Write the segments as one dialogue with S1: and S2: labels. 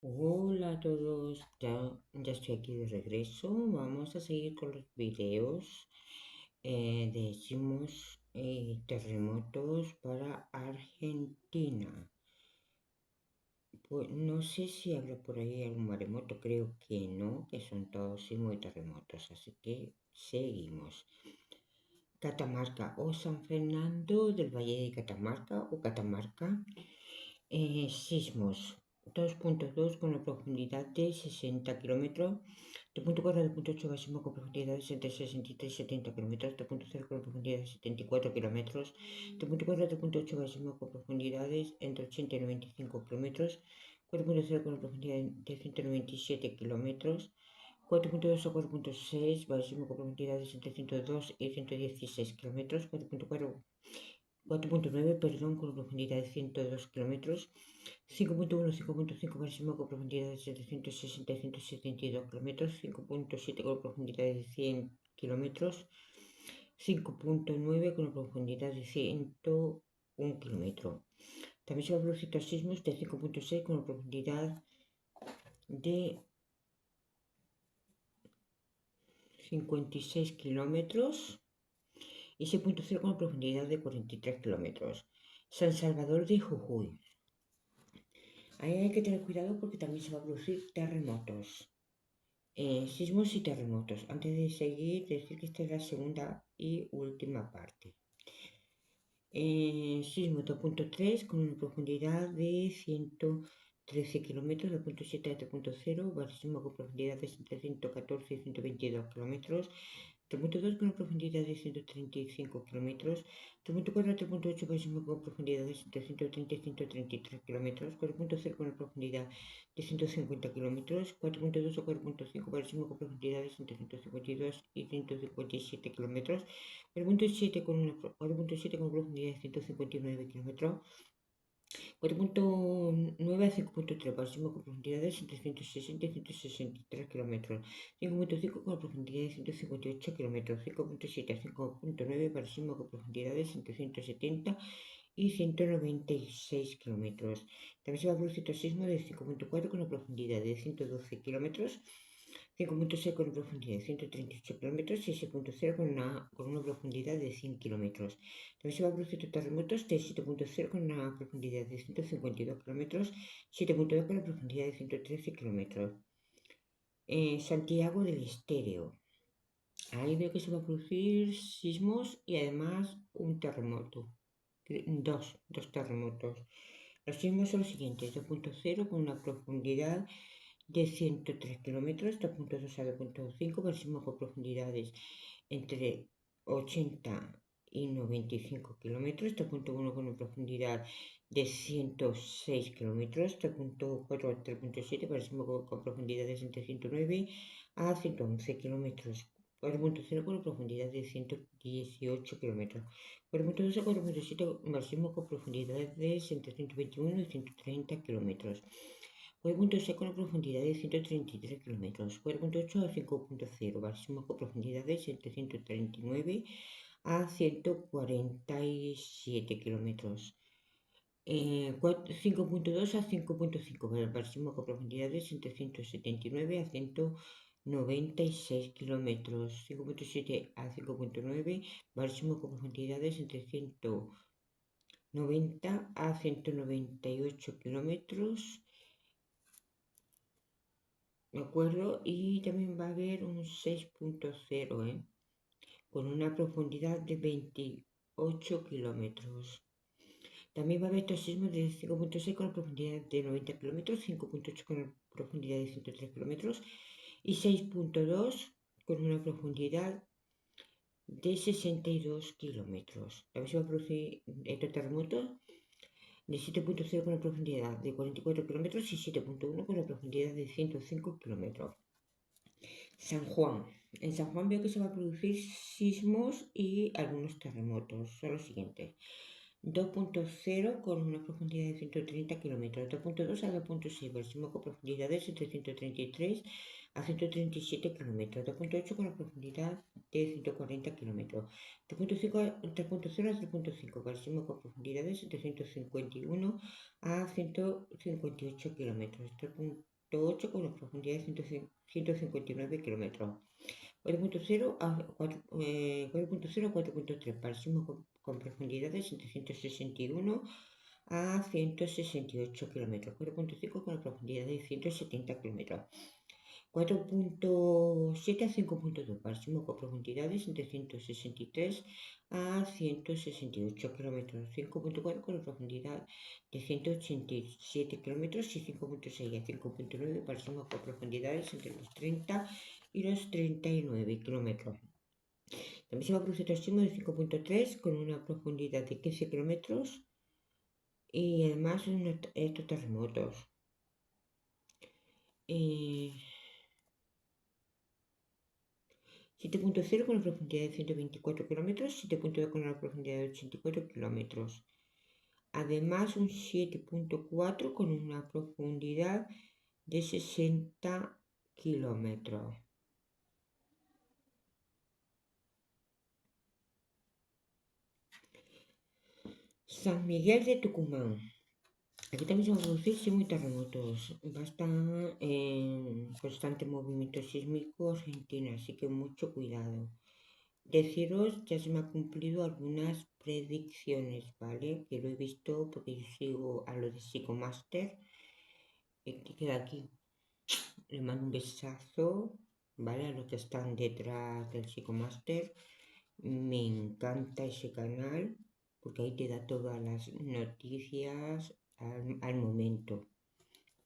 S1: Hola a todos, ya estoy aquí de regreso. Vamos a seguir con los videos de sismos y terremotos para Argentina. Pues no sé si habrá por ahí algún maremoto, creo que no, que son todos sismos y terremotos, así que seguimos. Catamarca o San Fernando del Valle de Catamarca o Catamarca. Sismos 2.2 con una profundidad de 60 kilómetros, 2.4 a 2.8 máximo con profundidades entre 63 y 70 kilómetros, 2.0 con profundidad de 74 kilómetros, 2.4 a 2.8 máximo con profundidades entre 80 y 95 kilómetros, 4.0 con una profundidad de 197 kilómetros, 4.2 a 4.6 máximo con profundidades entre 102 y 116 kilómetros, 4.9, perdón, con profundidad de 102 kilómetros, 5.1, 5.5 máximo con profundidad de 760 y 172 kilómetros, 5.7 con profundidad de 100 kilómetros, 5.9 con profundidad de 101 kilómetros. También se va a producir sismos de 5.6 con profundidad de 56 kilómetros y 6.0 con profundidad de 43 kilómetros. San Salvador de Jujuy. Ahí hay que tener cuidado porque también se va a producir terremotos. Sismos y terremotos. Antes de seguir, decir que esta es la segunda y última parte. Sismo 2.3 con una profundidad de 113 kilómetros, 2.7 a 3.0, barísimo con profundidades entre 114 y 122 kilómetros, 3.2 con una profundidad de 135 kilómetros, 3.4 a 3.8 barísimo con profundidades entre 130 y 133 kilómetros, 4.0 con una profundidad de 150 kilómetros, 4.2 a 4.5 barísimo con profundidades entre 152 y 157 kilómetros, 4.7 con una profundidad de 159 kilómetros, 4.9 a 5.3 máximo con profundidades entre 160 y 163 kilómetros, 5.5 con profundidad de 158 kilómetros, 5.7 a 5.9 máximo con profundidades entre 170 y 196 kilómetros. También se va a producir sismo de 5.4 con una profundidad de 112 kilómetros, 5.6 con una profundidad de 138 kilómetros y 6.0 con una profundidad de 100 kilómetros. También se va a producir terremotos de 7.0 con una profundidad de 152 kilómetros, 7.2 con una profundidad de 113 kilómetros. Santiago del Estero. Ahí veo que se va a producir sismos y además un terremoto. Dos terremotos. Los sismos son los siguientes: 2.0 con una profundidad de 103 kilómetros, 2.2 a 2.5, máximo con profundidades entre 80 y 95 kilómetros, 2.1 con una profundidad de 106 kilómetros, 3.4 a 3.7, máximo con profundidades entre 109 a 111 kilómetros, 4.0 con una profundidad de 118 kilómetros, 4.2 a 4.7, máximo con profundidades entre 121 y 130 kilómetros. 4.6 con una profundidad de 133 kilómetros, 4.8 a 5.0, máximo con profundidades entre 139 a 147 kilómetros. 5.2 a 5.5, máximo con profundidades entre 179 a 196 kilómetros. 5.7 a 5.9, máximo con profundidades entre 190 a 198 kilómetros. ¿De acuerdo? Y también va a haber un 6.0, con una profundidad de 28 kilómetros. También va a haber sismos de 5.6 con una profundidad de 90 kilómetros, 5.8 con una profundidad de 103 kilómetros y 6.2 con una profundidad de 62 kilómetros. También se va a producir estos terremotos de 7.0 con una profundidad de 44 kilómetros y 7.1 con una profundidad de 105 kilómetros. San Juan. En San Juan veo que se va a producir sismos y algunos terremotos. Son los siguientes: 2.0 con una profundidad de 130 kilómetros, 2.2 a 2.6, máximo con profundidades entre 133 a 137 kilómetros, 2.8 con una profundidad de 140 kilómetros, 3.0 a 3.5, máximo con profundidades entre 151 a 158 kilómetros, 4.8 con una profundidad de 159 kilómetros. 4.0 a 4.0 a 4.3, para sismos con profundidades entre 161 a 168 kilómetros. 4.5 con una profundidad de 170 kilómetros. 4.7 a 5.2, para sismos con profundidades entre 163 a 168 kilómetros. 5.4 con una profundidad de 187 kilómetros y 5.6 a 5.9 para sismos con profundidades entre los 30 y los 39 kilómetros. También se va a producir otro sismo de 5.3 con una profundidad de 15 kilómetros y además estos terremotos. 7.0 con una profundidad de 124 kilómetros, 7.2 con una profundidad de 84 kilómetros. Además, un 7.4 con una profundidad de 60 kilómetros. San Miguel de Tucumán. Aquí también se van a producir sismos y terremotos. Va a estar en constante movimiento sísmico Argentina, así que mucho cuidado. Deciros, ya se me han cumplido algunas predicciones, ¿vale? Que lo he visto porque yo sigo a lo de Psicomaster, que queda aquí. Le mando un besazo, ¿vale? A los que están detrás del Psicomaster. Me encanta ese canal porque ahí te da todas las noticias al momento.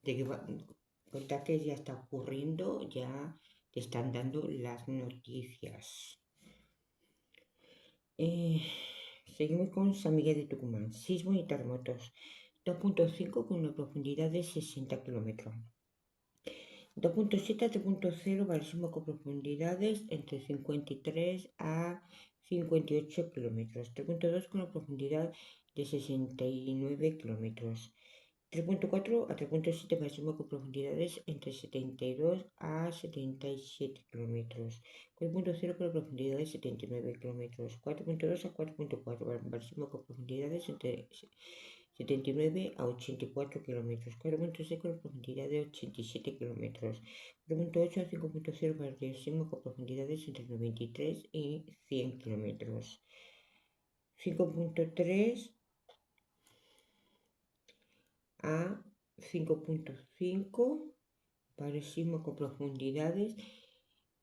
S1: De que contar que ya está ocurriendo, ya te están dando las noticias. Seguimos con San Miguel de Tucumán. Sismos y terremotos. 2.5 con una profundidad de 60 kilómetros. 2.7 a 3.0 para sismos con profundidades entre 53 a 58 kilómetros. 3.2 con una profundidad de 69 kilómetros. 3.4 a 3.7 para sismos con profundidades entre 72 a 77 kilómetros. 4.0 con una profundidad de 79 kilómetros. 4.2 a 4.4 para sismos con profundidades entre 79 a 84 kilómetros. 4.6 con profundidad de 87 kilómetros. 4.8 a 5.0 para sismos con profundidades entre 93 y 100 kilómetros. 5.3 a 5.5 para sismos con profundidades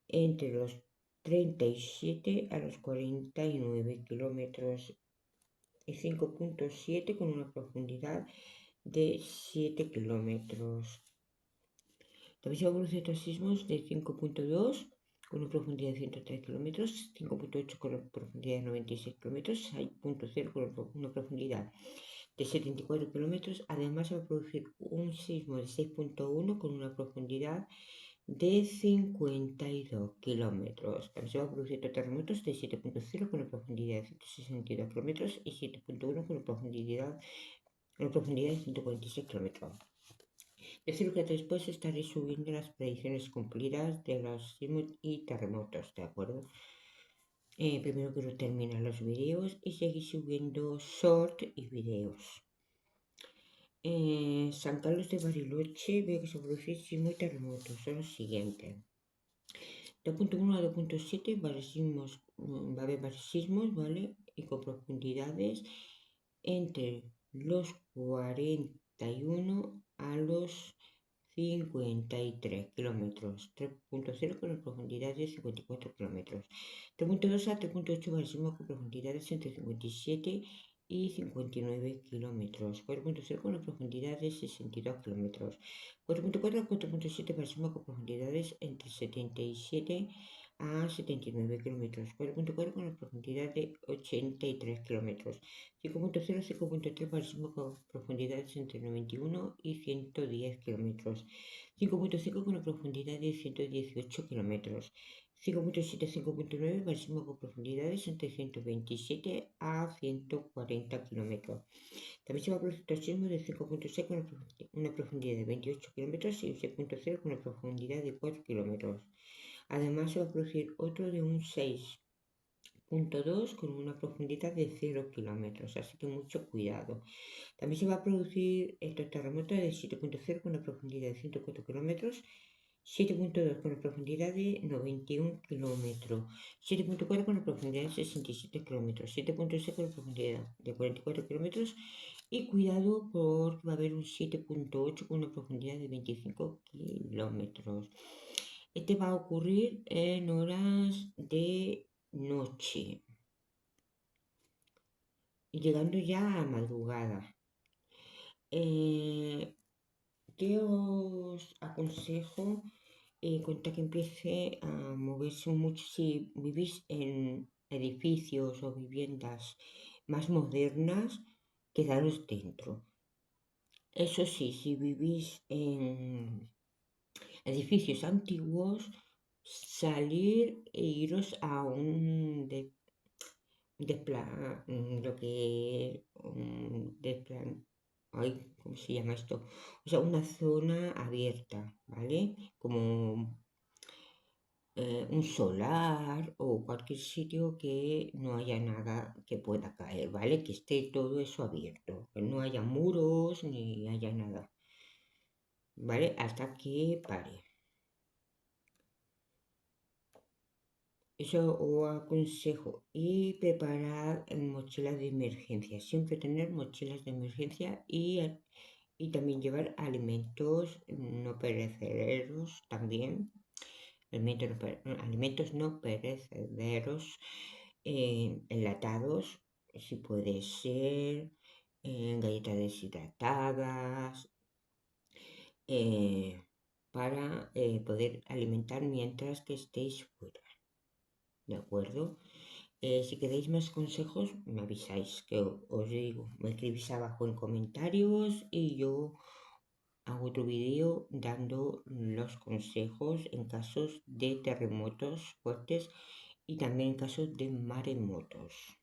S1: entre los 37 a los 49 kilómetros y 5.7 con una profundidad de 7 kilómetros. También se van a producir otros sismos de 5.2 con una profundidad de 103 kilómetros, 5.8 con una profundidad de 96 kilómetros, 6.0 con una profundidad de 74 kilómetros. Además se va a producir un sismo de 6.1 con una profundidad de 52 kilómetros. También se va a producir terremotos de 7.0 con una profundidad de 162 kilómetros y 7.1 con una profundidad de 146 kilómetros. Decir que después estaré subiendo las predicciones cumplidas de los sismos y terremotos, ¿de acuerdo? Primero quiero terminar los vídeos y seguir subiendo short y vídeos. San Carlos de Bariloche, veo que se producen sismos y terremotos. Son los siguientes. 2.1 a 2.7 va a haber varios sismos, ¿vale? Y con profundidades entre los 41 a los 53 kilómetros. 3.0 con una profundidad de 54 kilómetros. 3.2 a 3.8 va a sismos con profundidades entre 57 y 59 kilómetros. 4.0 con una profundidad de 62 kilómetros. 4.4 a 4.7 para sismos con profundidades entre 77 a 79 kilómetros. 4.4 con una profundidad de 83 kilómetros. 5.0 a 5.3 para sismos con profundidades entre 91 y 110 kilómetros. 5.5 con una profundidad de 118 kilómetros. 5.7 a 5.9 para sismos con profundidades entre 127 a 140 kilómetros. También se va a producir otro sismo de 5.6 con una profundidad de 28 kilómetros y 6.0 con una profundidad de 4 kilómetros. Además se va a producir otro de un 6 6.2 con una profundidad de 0 kilómetros, así que mucho cuidado. También se va a producir estos terremotos de 7.0 con una profundidad de 104 kilómetros, 7.2 con una profundidad de 91 kilómetros, 7.4 con una profundidad de 67 kilómetros, 7.6 con una profundidad de 44 kilómetros y cuidado porque va a haber un 7.8 con una profundidad de 25 kilómetros. Este va a ocurrir en horas de noche, llegando ya a madrugada. ¿Qué os aconsejo? Cuenta que empiece a moverse mucho si vivís en edificios o viviendas más modernas, quedaros dentro. Eso sí, si vivís en edificios antiguos, salir e iros a un lo que ay, ¿cómo se llama esto? O sea, una zona abierta, ¿vale? Como un solar o cualquier sitio que no haya nada que pueda caer, ¿vale? Que esté todo eso abierto, que no haya muros ni haya nada, ¿vale? Hasta que pare. Eso os aconsejo. Y preparar mochilas de emergencia. Siempre tener mochilas de emergencia y también llevar alimentos no perecederos también. Alimentos no perecederos enlatados, si puede ser, galletas deshidratadas, eh, para poder alimentar mientras que estéis fuera. ¿De acuerdo? Si queréis más consejos, me avisáis, que os digo, me escribís abajo en comentarios y yo hago otro vídeo dando los consejos en casos de terremotos fuertes y también en casos de maremotos.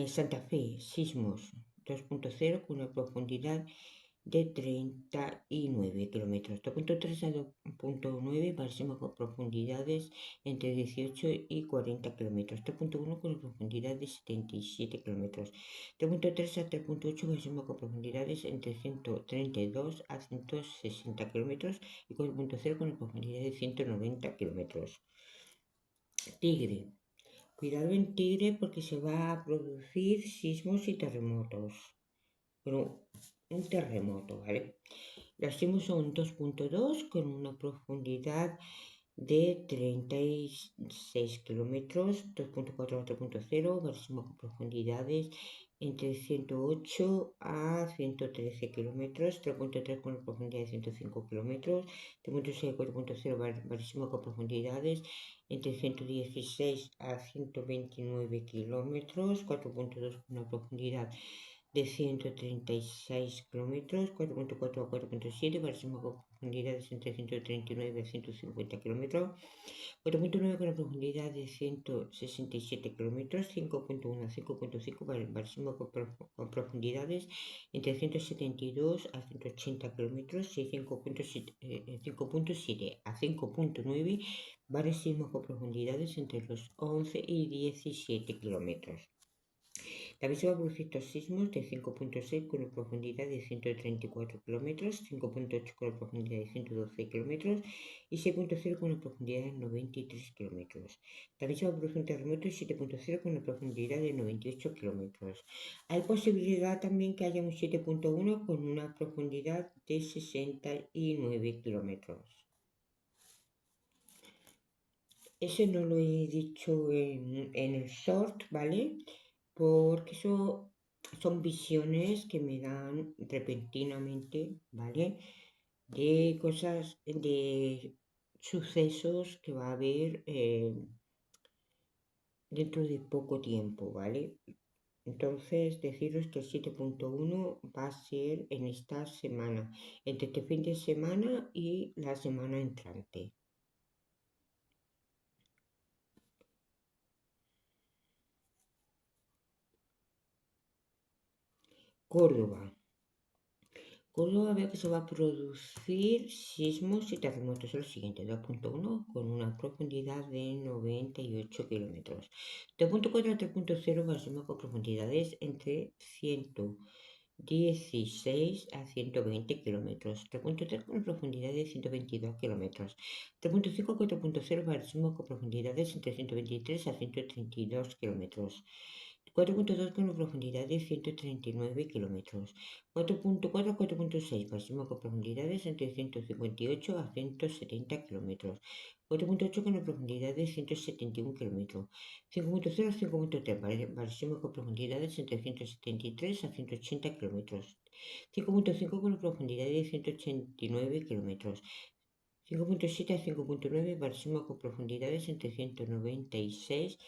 S1: Santa Fe, sismos 2.0 con una profundidad de 39 kilómetros. 2.3 a 2.9 máximo con profundidades entre 18 y 40 kilómetros. 3.1 con profundidad de 77 kilómetros. 3.3 a 3.8 máximo con profundidades entre 132 a 160 kilómetros y 4.0 con profundidad de 190 kilómetros. Tigre. Cuidado en Tigre porque se va a producir sismos y terremotos. Bueno, un terremoto, ¿vale? Los sismos son 2.2 con una profundidad de 36 kilómetros, 2.4 a 3.0, máximo con profundidades entre 108 a 113 kilómetros, 3.3 con una profundidad de 105 kilómetros, 3.6 a 4.0, máximo con profundidades entre 116 a 129 kilómetros, 4.2 con una profundidad de 136 kilómetros, 4.4 a 4.7, máximo con profundidades entre 139 a 150 kilómetros, 4.9 con una profundidad de 167 kilómetros, 5.1 a 5.5, máximo con profundidades entre 172 a 180 kilómetros, y 5.7 a 5.9, varios sismos con profundidades entre los 11 y 17 kilómetros. También se va a producir estos sismos de 5.6 con una profundidad de 134 kilómetros, 5.8 con una profundidad de 112 kilómetros y 6.0 con una profundidad de 93 kilómetros. También se va a producir un terremoto de 7.0 con una profundidad de 98 kilómetros. Hay posibilidad también que haya un 7.1 con una profundidad de 69 kilómetros. Ese no lo he dicho en el short, ¿vale? Porque eso son visiones que me dan repentinamente, ¿vale? De cosas, de sucesos que va a haber dentro de poco tiempo, ¿vale? Entonces, deciros que el 7.1 va a ser en esta semana, entre este fin de semana y la semana entrante. Córdoba. Córdoba veo que se va a producir sismos y terremotos el siguiente, 2.1 con una profundidad de 98 kilómetros. 2.4 a 3.0 máximo con profundidades entre 116 a 120 kilómetros. 3.3 con profundidad de 122 kilómetros. 3.5 a 4.0 máximo con profundidades entre 123 a 132 kilómetros. 4.2 con profundidad de 139 kilómetros. 4.4 a 4.6 máximo con profundidades entre 158 a 170 kilómetros. 4.8 con profundidad de 171 kilómetros. 5.0 a 5.3 máximo con profundidades entre 173 a 180 kilómetros. 5.5 con profundidad de 189 kilómetros. 5.7 a 5.9 máximo con profundidades entre 196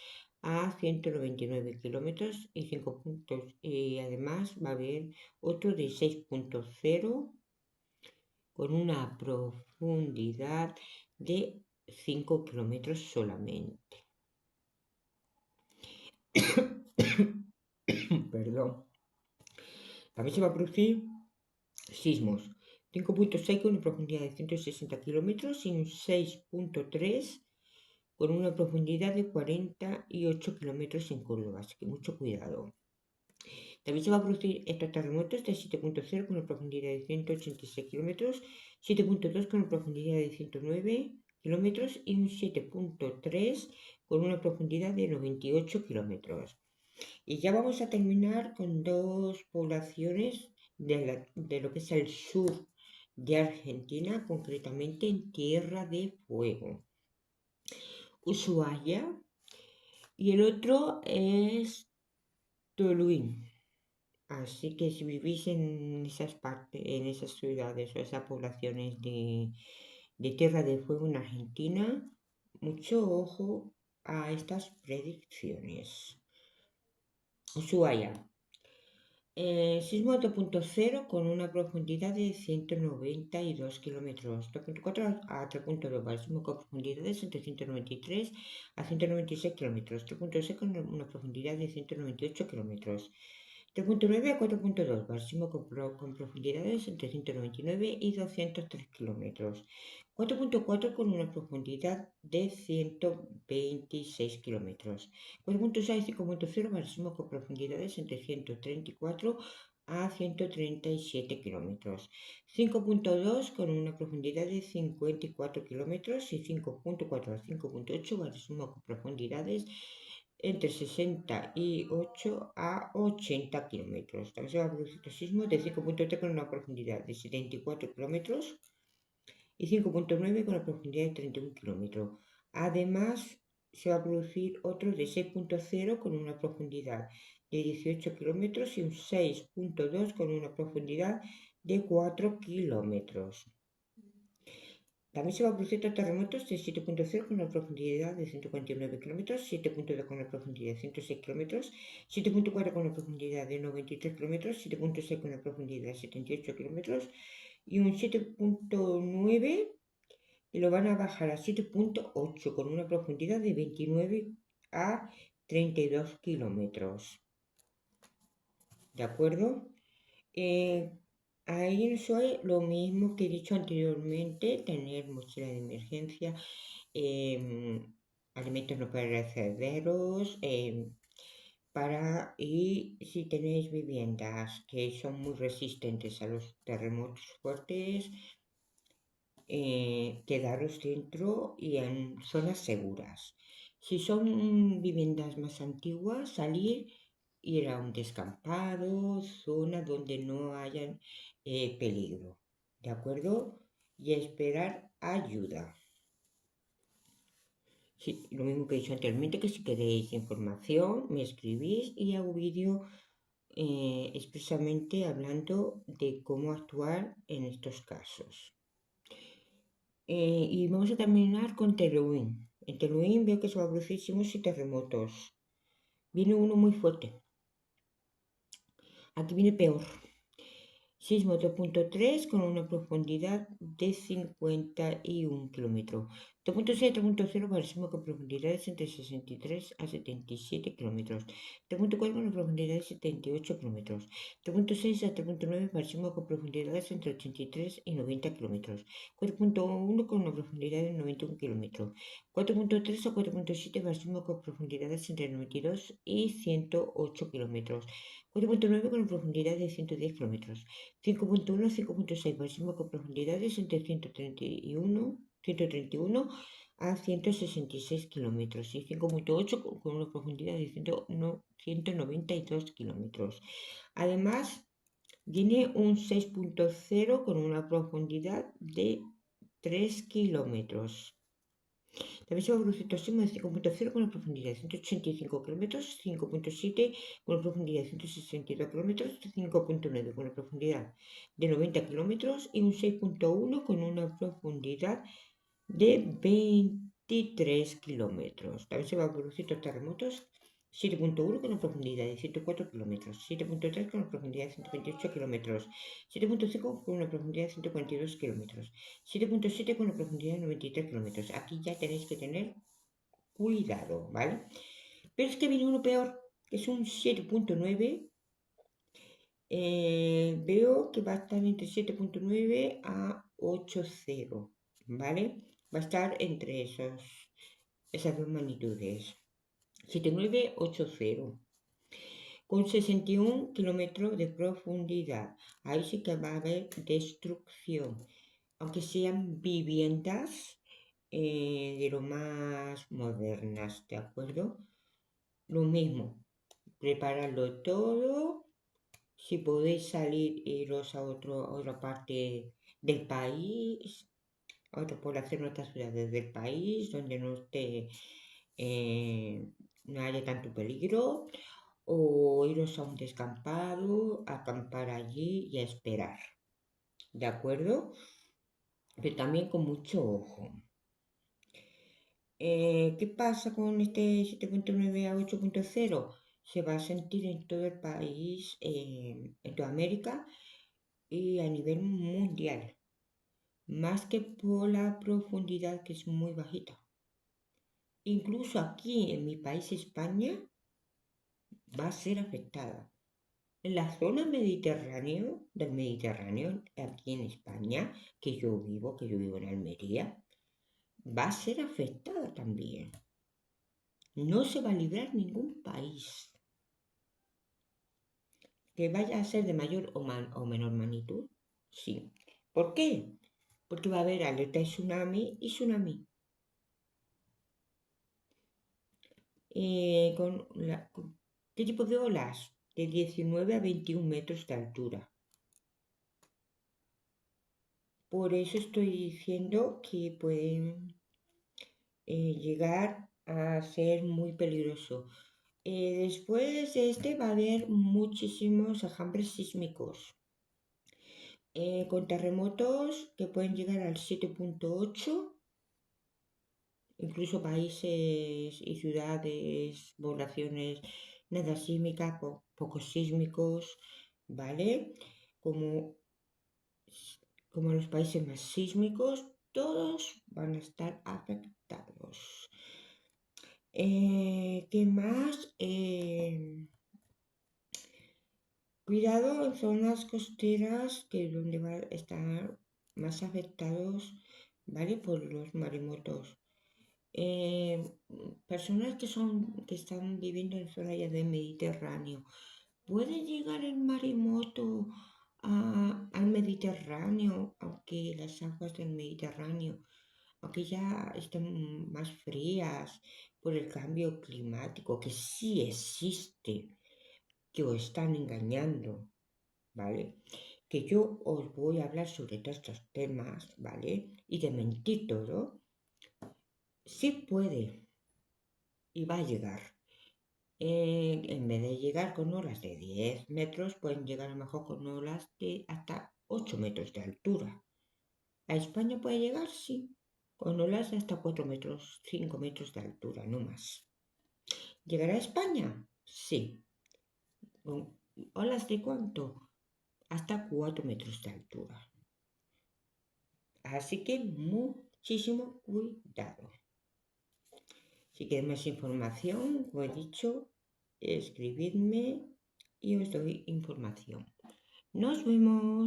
S1: a 199 kilómetros y 5 puntos. Y además va a haber otro de 6.0 con una profundidad de 5 kilómetros solamente. Perdón. También se va a producir sismos. 5.6 con una profundidad de 160 kilómetros y un 6.3 con una profundidad de 48 kilómetros en Córdoba, así que mucho cuidado. También se va a producir estos terremotos de 7.0 con una profundidad de 186 kilómetros, 7.2 con una profundidad de 109 kilómetros y un 7.3 con una profundidad de 98 kilómetros. Y ya vamos a terminar con dos poblaciones de lo que es el sur de Argentina, concretamente en Tierra de Fuego. Ushuaia y el otro es Toluín. Así que si vivís en esas partes, en esas ciudades o esas poblaciones de Tierra de Fuego en Argentina, mucho ojo a estas predicciones. Ushuaia. Sismo 2.0 con una profundidad de 192 kilómetros. 2.4 a 3.2 máximo con profundidades entre 193 a 196 kilómetros. 3.6 con una profundidad de 198 kilómetros. 3.9 a 4.2 máximo con profundidades entre 199 y 203 kilómetros. 4.4 con una profundidad de 126 kilómetros. 4.6 y 5.0 máximo con profundidades entre 134 a 137 kilómetros. 5.2 con una profundidad de 54 kilómetros y 5.4 a 5.8 máximo con profundidades entre 68 a 80 kilómetros. También se va a producir sismos de 5.3 con una profundidad de 74 kilómetros y 5.9 con la profundidad de 31 kilómetros. Además, se va a producir otro de 6.0 con una profundidad de 18 kilómetros y un 6.2 con una profundidad de 4 kilómetros. También se va a producir otros terremotos de 7.0 con una profundidad de 149 kilómetros, 7.2 con una profundidad de 106 kilómetros, 7.4 con una profundidad de 93 kilómetros, 7.6 con una profundidad de 78 kilómetros y un 7.9 y lo van a bajar a 7.8 con una profundidad de 29 a 32 kilómetros. ¿De acuerdo? Ahí eso es lo mismo que he dicho anteriormente, tener mochila de emergencia, alimentos no perecederos, y si tenéis viviendas que son muy resistentes a los terremotos fuertes, quedaros dentro y en zonas seguras. Si son viviendas más antiguas, salir, ir a un descampado, zona donde no haya peligro, ¿de acuerdo? Y esperar ayuda. Sí, lo mismo que he dicho anteriormente, que si queréis información, me escribís y hago vídeo expresamente hablando de cómo actuar en estos casos. Y vamos a terminar con Teluín. En Teluín veo que se va a producir sismos y terremotos. Viene uno muy fuerte. Aquí viene peor. Sismo 2.3 con una profundidad de 51 kilómetros. Este punto 6 y este punto 0 máximo con profundidades entre 63 a 77 kilómetros. Este punto 4 con profundidades 78 kilómetros. Este punto 6 a este punto 9 máximo con profundidades entre 83 y 90 kilómetros. 4.1 con una profundidad de 91 kilómetros. 4.3 a 4.7 máximo con profundidades entre 92 y 108 kilómetros. 4.9 con una profundidad de 110 kilómetros. 5.1 a 5.6 máximo con profundidades entre 131 a 166 kilómetros y 5.8 con una profundidad de 192 kilómetros. Además, tiene un 6.0 con una profundidad de 3 kilómetros. También se va a producir de 5.0 con una profundidad de 185 kilómetros, 5.7 con una profundidad de 162 kilómetros, 5.9 con una profundidad de 90 kilómetros y un 6.1 con una profundidad de 23 kilómetros. También se va a producir dos terremotos. 7.1 con una profundidad de 104 kilómetros, 7.3 con una profundidad de 128 kilómetros, 7.5 con una profundidad de 142 kilómetros, 7.7 con una profundidad de 93 kilómetros. Aquí ya tenéis que tener cuidado, ¿vale? Pero es que viene uno peor, que es un 7.9. Veo que va a estar entre 7.9 a 8.0, ¿vale? Va a estar entre esas dos magnitudes. 7.980 con 61 kilómetros de profundidad. Ahí sí que va a haber destrucción, aunque sean viviendas de lo más modernas, ¿de acuerdo? Lo mismo, prepararlo todo. Si podéis salir, iros a otra parte del país, a otra población, otras ciudades del país, donde no esté, no haya tanto peligro, o iros a un descampado, a acampar allí y a esperar, ¿de acuerdo? Pero también con mucho ojo. ¿Qué pasa con este 7.9 a 8.0? Se va a sentir en todo el país, en toda América y a nivel mundial, más que por la profundidad que es muy bajita. Incluso aquí en mi país, España, va a ser afectada. En la zona del Mediterráneo, aquí en España, que yo vivo en Almería, va a ser afectada también. No se va a librar ningún país que vaya a ser de mayor o menor magnitud. Sí. ¿Por qué? Porque va a haber alerta de tsunami y tsunami. ¿Qué tipo de olas? De 19 a 21 metros de altura. Por eso estoy diciendo que pueden llegar a ser muy peligroso. Después de este va a haber muchísimos enjambres sísmicos, con terremotos que pueden llegar al 7.8, incluso países y ciudades, poblaciones nada sísmicas, pocos sísmicos, ¿vale? Como los países más sísmicos, todos van a estar afectados. ¿Qué más? Cuidado en zonas costeras que donde van a estar más afectados, ¿vale? Por los maremotos. Eh, Personas que están viviendo en zona ya del Mediterráneo, ¿puede llegar el maremoto al Mediterráneo, aunque las aguas del Mediterráneo, aunque ya estén más frías por el cambio climático, que sí existe, que os están engañando, ¿vale? Que yo os voy a hablar sobre todos estos temas, ¿vale? Y de mentir todo, sí puede y va a llegar. En vez de llegar con olas de 10 metros, pueden llegar a lo mejor con olas de hasta 8 metros de altura. ¿A España puede llegar? Sí. Con olas de hasta 4 metros, 5 metros de altura, no más. ¿Llegará a España? Sí. ¿Con olas de cuánto? Hasta 4 metros de altura. Así que muchísimo cuidado. Si queréis más información, como he dicho, escribidme y os doy información. Nos vemos.